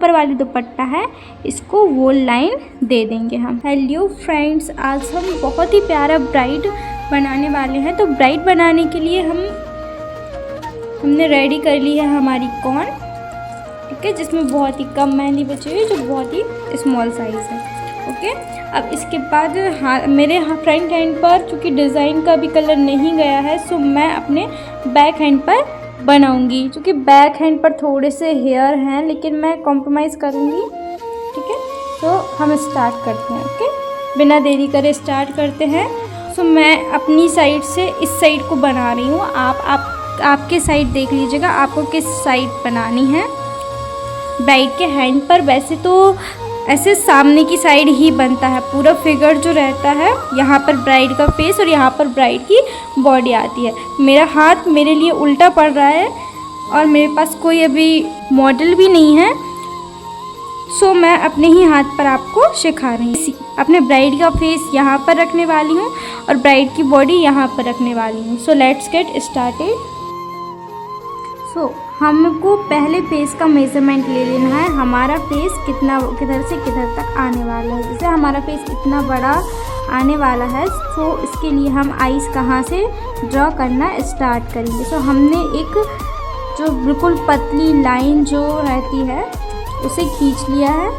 ऊपर वाली दुपट्टा है इसको वो लाइन दे देंगे हम। हेलो फ्रेंड्स, आज हम बहुत ही प्यारा ब्राइड बनाने वाले हैं। तो ब्राइड बनाने के लिए हमने रेडी कर ली है हमारी कॉन, ठीक है, जिसमें बहुत ही कम मेहंदी बची हुई है, जो बहुत ही स्मॉल साइज़ है। ओके, अब इसके बाद मेरे फ्रंट हैंड पर चूँकि डिज़ाइन का भी कलर नहीं गया है, सो मैं अपने बैक हैंड पर बनाऊंगी। क्योंकि बैक हैंड पर थोड़े से हेयर हैं, लेकिन मैं कॉम्प्रोमाइज़ करूंगी, ठीक है। तो हम स्टार्ट करते हैं। ओके, बिना देरी करे स्टार्ट करते हैं। सो मैं अपनी साइड से इस साइड को बना रही हूँ। आपके साइड देख लीजिएगा आपको किस साइड बनानी है। ब्राइड के हैंड पर वैसे तो ऐसे सामने की साइड ही बनता है, पूरा फिगर जो रहता है यहाँ पर ब्राइड का फेस और यहाँ पर ब्राइड की बॉडी आती है। मेरा हाथ मेरे लिए उल्टा पड़ रहा है और मेरे पास कोई अभी मॉडल भी नहीं है, सो मैं अपने ही हाथ पर आपको सिखा रही हूँ। अपने ब्राइड का फेस यहाँ पर रखने वाली हूँ और ब्राइड की बॉडी यहाँ पर रखने वाली हूँ। So let's get started. So हमको पहले फेस का मेज़रमेंट ले लेना है। हमारा फेस किधर से किधर तक आने वाला है। जैसे हमारा फेस इतना बड़ा आने वाला है, तो इसके लिए हम आईज कहाँ से ड्रॉ करना स्टार्ट करेंगे। सो हमने एक जो बिल्कुल पतली लाइन जो रहती है उसे खींच लिया है।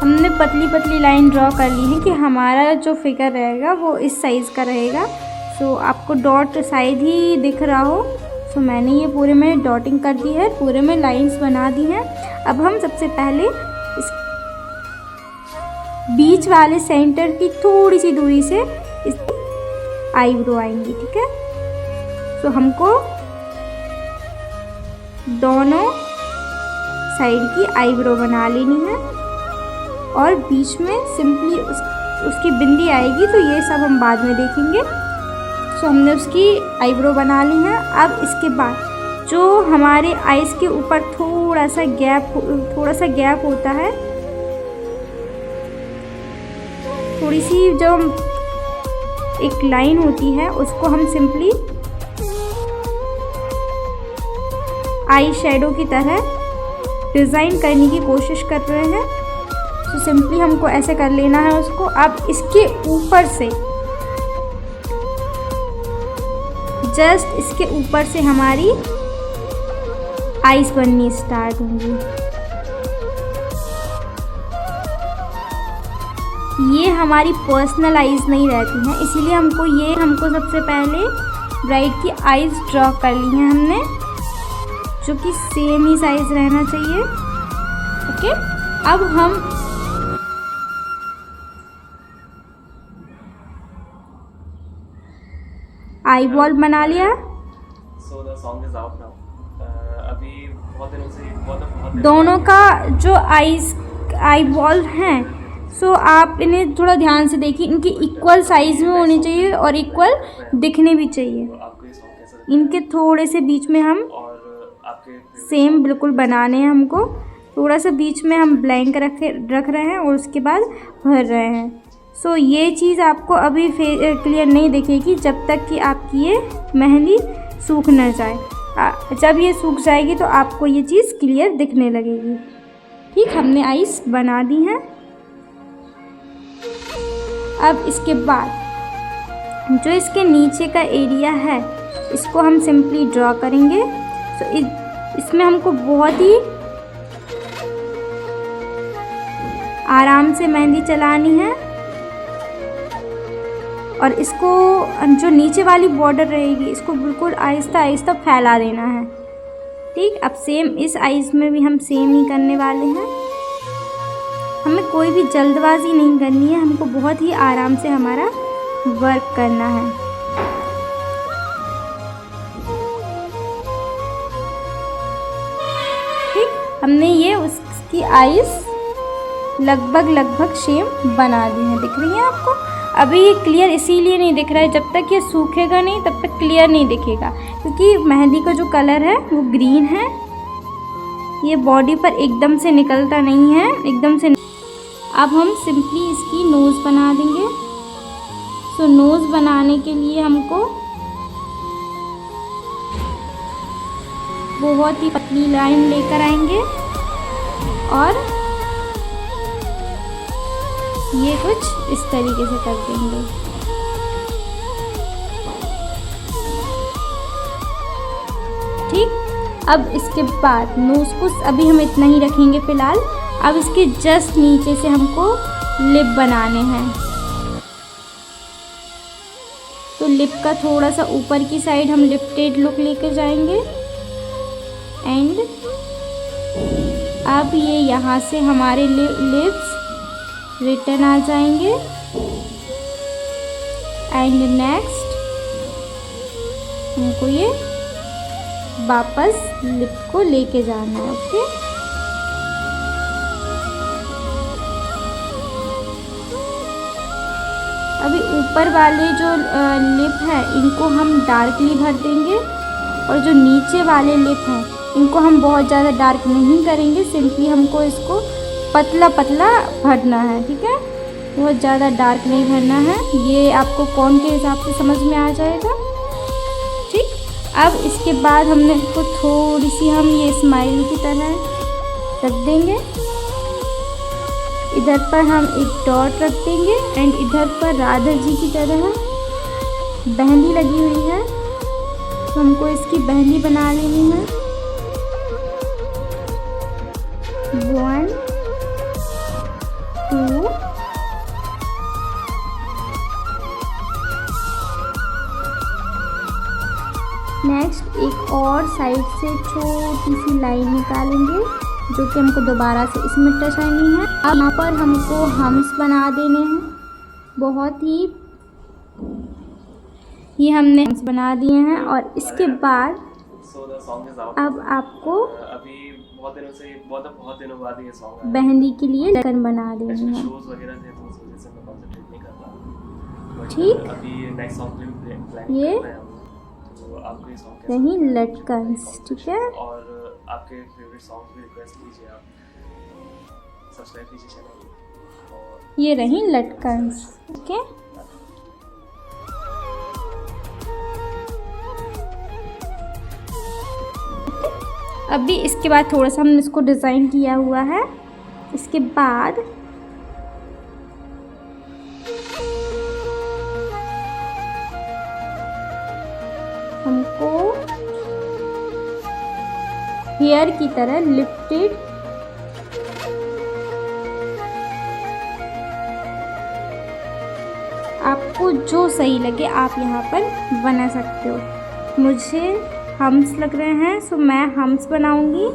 हमने पतली पतली लाइन ड्रॉ कर ली है कि हमारा जो फिगर रहेगा वो इस साइज़ का रहेगा। सो आपको डॉट शायद ही दिख रहा हो। सो मैंने ये पूरे में डॉटिंग कर दी है, पूरे में लाइंस बना दी हैं। अब हम सबसे पहले इस बीच वाले सेंटर की थोड़ी सी दूरी से इस आईब्रो आएंगी, ठीक है। सो हमको दोनों साइड की आईब्रो बना लेनी है और बीच में सिंपली उसकी बिंदी आएगी। तो ये सब हम बाद में देखेंगे। सो हमने उसकी आईब्रो बना ली है। अब इसके बाद जो हमारे आईज के ऊपर थोड़ा सा गैप होता है, थोड़ी सी जो एक लाइन होती है, उसको हम सिंपली आई शेडो की तरह डिज़ाइन करने की कोशिश कर रहे हैं। तो सिंपली हमको ऐसे कर लेना है उसको। अब इसके ऊपर से जस्ट इसके ऊपर से हमारी आईज बननी स्टार्ट होंगी। ये हमारी पर्सनल आईज नहीं रहती हैं, इसीलिए हमको सबसे पहले ब्राइड की आईज ड्रॉ कर ली हैं हमने, जो कि सेम ही साइज रहना चाहिए। ओके, अब हम आई बॉल बना लिया। दोनों का जो आई बॉल हैं, सो आप इन्हें थोड़ा ध्यान से देखिए। इनके इक्वल साइज में होने चाहिए और इक्वल दिखने भी चाहिए। इनके थोड़े से बीच में हम सेम बिल्कुल बनाने हैं। हमको थोड़ा सा बीच में हम ब्लैंक रख रहे हैं और उसके बाद भर रहे हैं। सो ये चीज़ आपको अभी क्लियर नहीं दिखेगी जब तक कि आपकी ये मेहंदी सूख न जाए। जब ये सूख जाएगी तो आपको ये चीज़ क्लियर दिखने लगेगी। ठीक, हमने आईज बना दी हैं। अब इसके बाद जो इसके नीचे का एरिया है, इसको हम सिंपली ड्रॉ करेंगे। सो इसमें हमको बहुत ही आराम से मेहंदी चलानी है और इसको जो नीचे वाली बॉर्डर रहेगी इसको बिल्कुल आहिस्ता आहिस्ता फैला देना है। ठीक, अब सेम इस आईज में भी हम सेम ही करने वाले हैं। हमें कोई भी जल्दबाजी नहीं करनी है, हमको बहुत ही आराम से हमारा वर्क करना है। ठीक, हमने ये उसकी आईज लगभग सेम बना दी है। दिख रही है आपको? अभी ये क्लियर इसीलिए नहीं दिख रहा है, जब तक ये सूखेगा नहीं तब तक क्लियर नहीं दिखेगा, क्योंकि मेहंदी का जो कलर है वो ग्रीन है। ये बॉडी पर एकदम से निकलता नहीं है, एकदम से। अब हम सिंपली इसकी नोज़ बना देंगे। सो नोज़ बनाने के लिए हमको बहुत ही पतली लाइन लेकर आएंगे और ये कुछ इस तरीके से कर देंगे। ठीक, अब इसके बाद नोज़ को अभी हम इतना ही रखेंगे फ़िलहाल। अब इसके जस्ट नीचे से हमको लिप बनाने हैं, तो लिप का थोड़ा सा ऊपर की साइड हम लिफ्टेड लुक लेकर जाएंगे एंड अब ये यहाँ से हमारे लिप्स रिटर्न आ जाएंगे एंड नेक्स्ट हमको ये वापस लिप को लेके जाना है। ओके, अभी ऊपर वाले जो लिप है इनको हम डार्कली भर देंगे और जो नीचे वाले लिप हैं इनको हम बहुत ज़्यादा डार्क नहीं करेंगे, सिंपली हमको इसको पतला पतला भरना है। ठीक है, बहुत ज़्यादा डार्क नहीं भरना है, ये आपको कौन के हिसाब से समझ में आ जाएगा। ठीक, अब इसके बाद हमने इसको थोड़ी सी हम ये स्माइल की तरह रख देंगे, इधर पर हम एक डॉट रख देंगे एंड इधर पर राधा जी की तरह बहंदी लगी हुई है, तो हमको इसकी बहंदी बना लेनी है। 1 2 नेक्स्ट एक और साइड से छोटी सी लाइन निकालेंगे जो कि हमको दोबारा से इसमें टच करनी है। अब यहाँ पर हमको हम्स बना देने हैं, बहुत ही ये हमने हम्स बना दिए हैं और इसके बाद अब आपको अभी बहुत दिनों बाद ये सॉन्ग बहंदी के लिए लटकन बना देनी है। शोज वगैरह थे तो उस वजह से मैं कंसंट्रेट नहीं कर रहा। ठीक, अभी नेक्स्ट सॉन्ग प्लान ये कर रहे हैं, तो आपको ये सॉन्ग रही लटकन। ठीक है, और आपके फेवरेट सॉन्ग भी रिक्वेस्ट कीजिए, आप सब्सक्राइब कीजिए चैनल और ये रही लटकन। ओके, अभी इसके बाद थोड़ा सा हमने इसको डिज़ाइन किया हुआ है। इसके बाद हमको हेयर की तरह लिफ्टेड आपको जो सही लगे आप यहाँ पर बना सकते हो। मुझे हम्स लग रहे हैं सो मैं हम्स बनाऊंगी।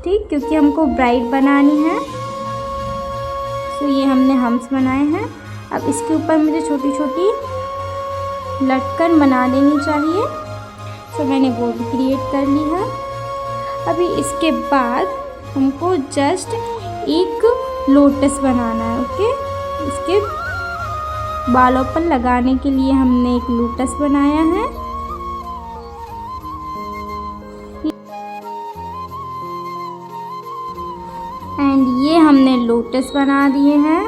ठीक, क्योंकि हमको ब्राइड बनानी है, सो ये हमने हम्स बनाए हैं। अब इसके ऊपर मुझे छोटी छोटी लटकन बना देनी चाहिए, सो मैंने वो भी क्रिएट कर ली है। अभी इसके बाद हमको जस्ट एक लोटस बनाना है। ओके, इसके बालों पर लगाने के लिए हमने एक लोटस बनाया है। एंड ये हमने लोटस बना दिए हैं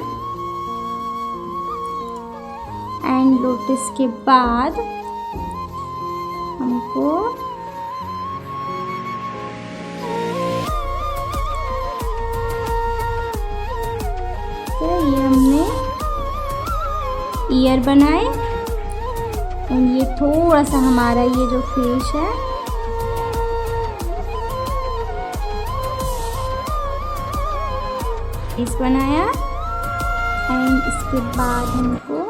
एंड लोटस के बाद हमको तो ये हमने ईयर बनाए एंड ये थोड़ा सा हमारा ये जो फेस है फेस बनाया एंड इसके बाद हमको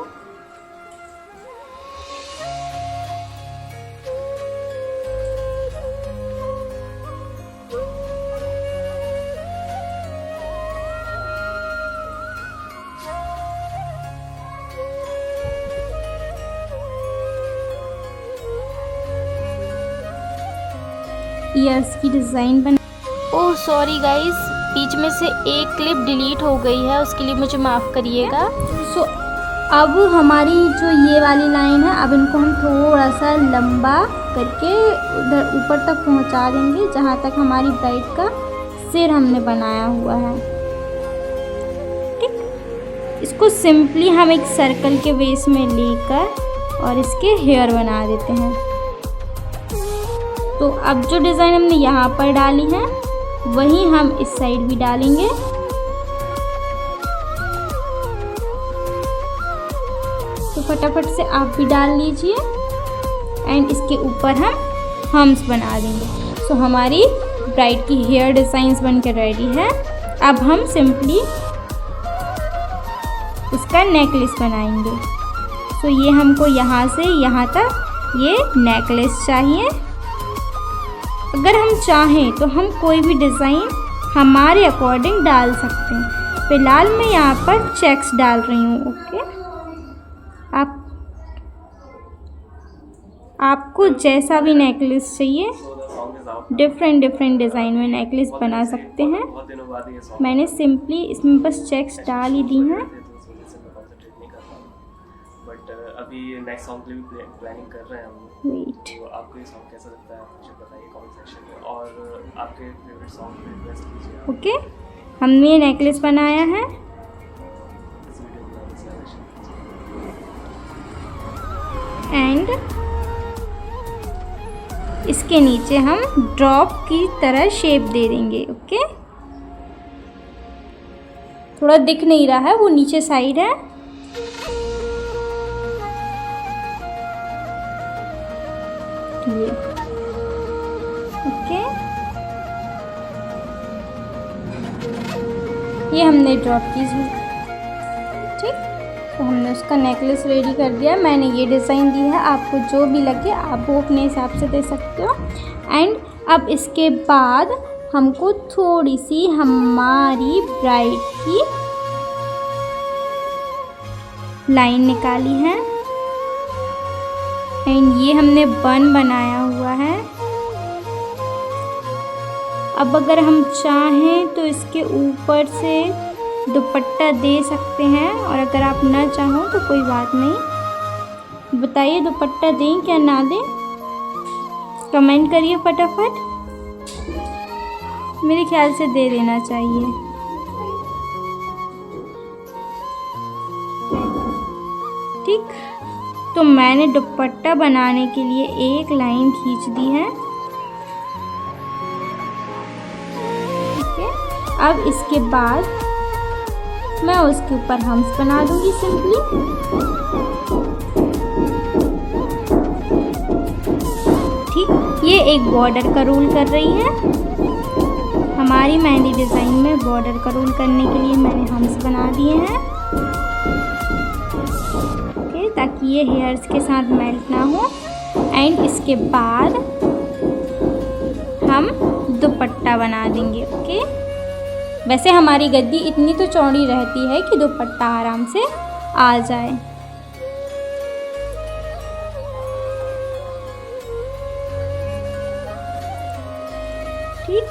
ईयर्स की डिज़ाइन बना। ओह सॉरी गाइस, बीच में से एक क्लिप डिलीट हो गई है, उसके लिए मुझे माफ़ करिएगा। सो अब हमारी जो ये वाली लाइन है, अब इनको हम थोड़ा सा लंबा करके उधर ऊपर तक पहुंचा देंगे जहां तक हमारी ब्राइड का सिर हमने बनाया हुआ है। ठीक, इसको सिंपली हम एक सर्कल के बेस में लेकर और इसके हेयर बना देते हैं। तो अब जो डिज़ाइन हमने यहाँ पर डाली है वही हम इस साइड भी डालेंगे। तो फटाफट से आप भी डाल लीजिए एंड इसके ऊपर हम हम्स बना देंगे। सो हमारी ब्राइड की हेयर डिज़ाइंस बनकर रेडी है। अब हम सिंपली उसका नेकलेस बनाएंगे। सो ये हमको यहाँ से यहाँ तक ये नेकलेस चाहिए। अगर हम चाहें तो हम कोई भी डिज़ाइन हमारे अकॉर्डिंग डाल सकते हैं। फ़िलहाल मैं यहाँ पर चेक्स डाल रही हूँ। ओके, आपको जैसा भी नेकलेस चाहिए डिफरेंट डिज़ाइन में नेकलेस बना सकते हैं। मैंने सिंपली इसमें बस चेक्स डाल ही दी हैं। बट अभी नेक्स्ट सॉन्ग के लिए प्लानिंग कर रहे हैं हम। वेट, तो आपको ये सॉन्ग कैसा लगता है मुझे बताइए कमेंट सेक्शन में, और आपके फेवरेट सॉन्ग पे रिक्वेस्ट कीजिए। ओके, हमने ये नेकलेस बनाया है इस वीडियो को शेयर एंड इसके नीचे हम ड्रॉप की तरह शेप दे देंगे। ओके, थोड़ा दिख नहीं रहा है, वो नीचे साइड है। ये ओके, ये हमने ड्रॉप की। ठीक, तो हमने उसका नेकलेस रेडी कर दिया। मैंने ये डिज़ाइन दी है, आपको जो भी लगे आप वो अपने हिसाब से दे सकते हो। एंड अब इसके बाद हमको थोड़ी सी हमारी ब्राइड की लाइन निकाली है एंड ये हमने बन बनाया हुआ है। अब अगर हम चाहें तो इसके ऊपर से दुपट्टा दे सकते हैं, और अगर आप ना चाहो तो कोई बात नहीं। बताइए दुपट्टा दें क्या ना दें, कमेंट करिए फटाफट। मेरे ख्याल से दे देना चाहिए। ठीक, तो मैंने दुपट्टा बनाने के लिए एक लाइन खींच दी है। ठीक है, अब इसके बाद मैं उसके ऊपर हम्स बना दूंगी सिंपली। ठीक, ये एक बॉर्डर का रोल कर रही है। हमारी मेहंदी डिज़ाइन में बॉर्डर का रोल करने के लिए मैंने हम्स बना दिए हैं। ओके, ताकि ये हेयर्स के साथ मेल्ट ना हो। एंड इसके बाद हम दुपट्टा बना देंगे। ओके, वैसे हमारी गद्दी इतनी तो चौड़ी रहती है कि दुपट्टा आराम से आ जाए। ठीक,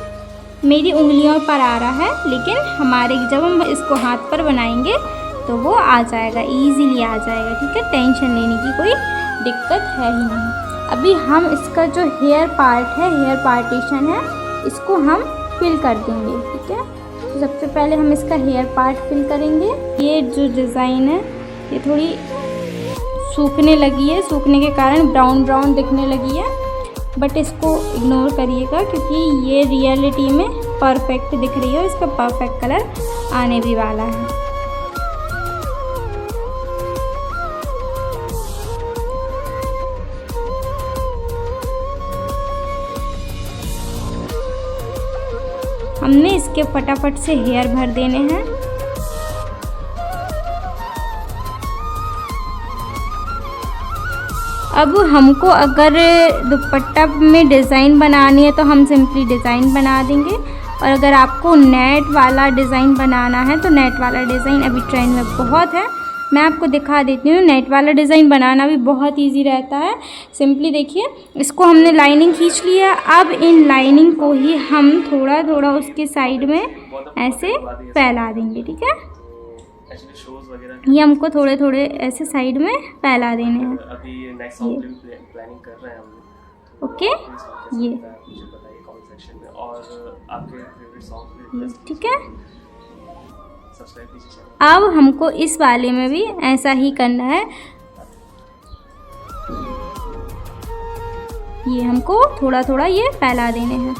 मेरी उंगलियों पर आ रहा है, लेकिन जब हम इसको हाथ पर बनाएंगे तो वो आ जाएगा, इजीली आ जाएगा। ठीक है, टेंशन लेने की कोई दिक्कत है ही नहीं। अभी हम इसका जो हेयर पार्ट है, हेयर पार्टीशन है, इसको हम फिल कर देंगे। ठीक है, तो सबसे पहले हम इसका हेयर पार्ट फिल करेंगे। ये जो डिज़ाइन है ये थोड़ी सूखने लगी है, सूखने के कारण ब्राउन ब्राउन दिखने लगी है, बट इसको इग्नोर करिएगा क्योंकि ये रियलिटी में परफेक्ट दिख रही है। इसका परफेक्ट कलर आने भी वाला है। हमने इसके फटाफट से हेयर भर देने हैं। अब हमको अगर दुपट्टा में डिज़ाइन बनानी है तो हम सिंपली डिज़ाइन बना देंगे, और अगर आपको नेट वाला डिज़ाइन बनाना है तो नेट वाला डिज़ाइन अभी ट्रेंड में बहुत है। मैं आपको दिखा देती हूँ, नेट वाला डिज़ाइन बनाना भी बहुत इजी रहता है। सिंपली देखिए, इसको हमने लाइनिंग खींच लिया। अब इन लाइनिंग को ही हम थोड़ा थोड़ा उसके साइड में ऐसे फैला देंगे। ठीक है, ये हमको थोड़े थोड़े ऐसे साइड में फैला देने हैं। अभी नेक्स्ट सॉन्ग के लिए प्लानिंग कर रहे हैं हम। ओके, ये बताइए कमेंट सेक्शन में, और आपके फेवरेट सॉन्ग। ठीक है, सब्सक्राइब कीजिए चैनल। अब हमको इस वाले में भी ऐसा ही करना है। ये हमको थोड़ा थोड़ा ये फैला देने हैं।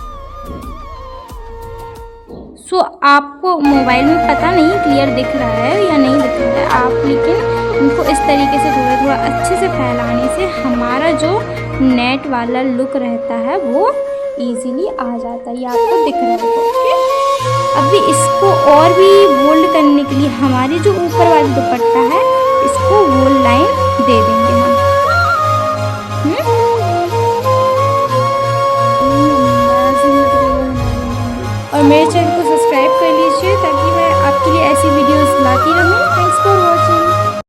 सो आपको मोबाइल में पता नहीं क्लियर दिख रहा है या नहीं दिख रहा है आप, लेकिन इनको इस तरीके से थोड़ा थोड़ा अच्छे से फैलाने से हमारा जो नेट वाला लुक रहता है वो इजीली आ जाता है। ये आपको दिख रहा है। ओके, अभी इसको और भी बोल्ड करने के लिए हमारी जो ऊपर वाली दुपट्टा है इसको वोल लाइन दे देंगे हम। और मेरे चैनल को सब्सक्राइब कर लीजिए ताकि मैं आपके लिए ऐसी वीडियोस लाती रहूँ।